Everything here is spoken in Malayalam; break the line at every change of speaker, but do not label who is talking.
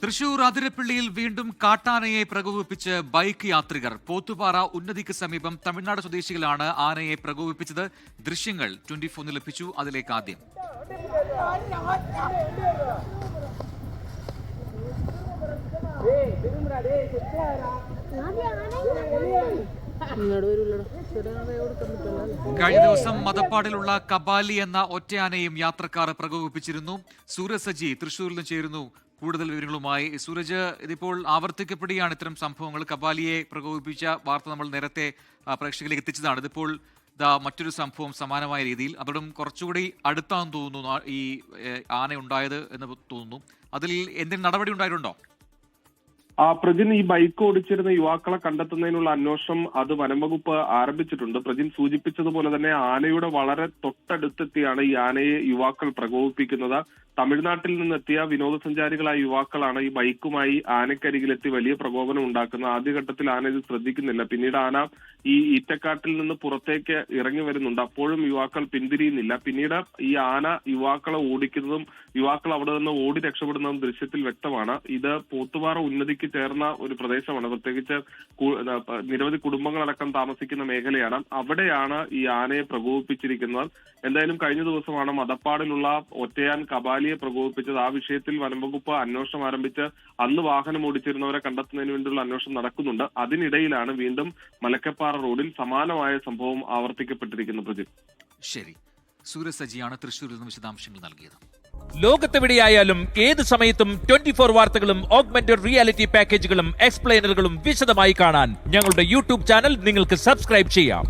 തൃശൂർ അതിരപ്പള്ളിയിൽ വീണ്ടും കാട്ടാനയെ പ്രകോപിപ്പിച്ച് ബൈക്ക് യാത്രികർ. പോത്തുപാറ ഉന്നതിക്ക് സമീപം തമിഴ്നാട് സ്വദേശികളാണ് ആനയെ പ്രകോപിപ്പിച്ചത്. ദൃശ്യങ്ങൾ 24 ലഭിച്ചു. അതിലേക്ക് ആദ്യം. കഴിഞ്ഞ ദിവസം മതപ്പാടിലുള്ള കബാലി എന്ന ഒറ്റയാനയും യാത്രക്കാർ പ്രകോപിപ്പിച്ചിരുന്നു. സൂരജ് സജി തൃശൂരിൽ നിന്ന് ചേരുന്നു കൂടുതൽ വിവരങ്ങളുമായി. സൂരജ്, ഇതിപ്പോൾ ആവർത്തിക്കപ്പെടുകയാണ് ഇത്തരം സംഭവങ്ങൾ. കബാലിയെ പ്രകോപിപ്പിച്ച വാർത്ത നമ്മൾ നേരത്തെ പ്രേക്ഷകരിലേക്ക് എത്തിച്ചതാണ്. ഇതിപ്പോൾ മറ്റൊരു സംഭവം സമാനമായ രീതിയിൽ, അതോടും കുറച്ചുകൂടി അടുത്താണെന്ന് തോന്നുന്നു ഈ ആന ഉണ്ടായത് എന്ന് തോന്നുന്നു. അതിൽ എന്തെങ്കിലും നടപടി ഉണ്ടായിട്ടുണ്ടോ?
പ്രജിൻ, ഈ ബൈക്ക് ഓടിച്ചിരുന്ന യുവാക്കളെ കണ്ടെത്തുന്നതിനുള്ള അന്വേഷണം അത് വനംവകുപ്പ് ആരംഭിച്ചിട്ടുണ്ട്. പ്രജിൻ സൂചിപ്പിച്ചതുപോലെ തന്നെ ആനയുടെ വളരെ തൊട്ടടുത്തെത്തിയാണ് ഈ ആനയെ യുവാക്കൾ പ്രകോപിപ്പിക്കുന്നത്. തമിഴ്നാട്ടിൽ നിന്നെത്തിയ വിനോദസഞ്ചാരികളായ യുവാക്കളാണ് ഈ ബൈക്കുമായി ആനക്കരികിലെത്തി വലിയ പ്രകോപനം ഉണ്ടാക്കുന്നത്. ആദ്യഘട്ടത്തിൽ ആന ഇത് ശ്രദ്ധിക്കുന്നില്ല. പിന്നീട് ആന ഈ ഈറ്റക്കാട്ടിൽ നിന്ന് പുറത്തേക്ക് ഇറങ്ങി വരുന്നുണ്ട്. അപ്പോഴും യുവാക്കൾ പിന്തിരിയുന്നില്ല. പിന്നീട് ഈ ആന യുവാക്കളെ ഓടിക്കുന്നതും യുവാക്കൾ അവിടെ നിന്ന് ഓടി രക്ഷപ്പെടുന്നതും ദൃശ്യത്തിൽ വ്യക്തമാണ്. ഇത് പോത്തുപാറ ഉന്നതിക്ക് ചേർന്ന ഒരു പ്രദേശമാണ്. പ്രത്യേകിച്ച് നിരവധി കുടുംബങ്ങളടക്കം താമസിക്കുന്ന മേഖലയാണ്. അവിടെയാണ് ഈ ആനയെ പ്രകോപിപ്പിച്ചിരിക്കുന്നത്. എന്തായാലും കഴിഞ്ഞ ദിവസമാണ് മതപ്പാടിലുള്ള ഒറ്റയാൻ കബാലിയെ പ്രകോപിപ്പിച്ചത്. ആ വിഷയത്തിൽ വനംവകുപ്പ് അന്വേഷണം ആരംഭിച്ച് അന്ന് വാഹനം ഓടിച്ചിരുന്നവരെ കണ്ടെത്തുന്നതിന് വേണ്ടിയുള്ള അന്വേഷണം നടക്കുന്നുണ്ട്. അതിനിടയിലാണ് വീണ്ടും മലക്കപ്പാറ റോഡിൽ സമാനമായ സംഭവം ആവർത്തിക്കപ്പെട്ടിരിക്കുന്നത്. പ്രജിത്,
ശരി. സൂരജ് സജിയാണ് തൃശ്ശൂരിൽ നിന്ന് വിശദാംശങ്ങൾ നൽകിയത്.
ലോകത്തെവിടെയായാലും ഏത് സമയത്തും 24 വാർത്തകളും ഓഗ്മെന്റഡ് റിയാലിറ്റി പാക്കേജുകളും എക്സ്പ്ലെയിനറുകളും വിശദമായി കാണാൻ ഞങ്ങളുടെ യൂട്യൂബ് ചാനൽ നിങ്ങൾക്ക് സബ്സ്ക്രൈബ് ചെയ്യാം.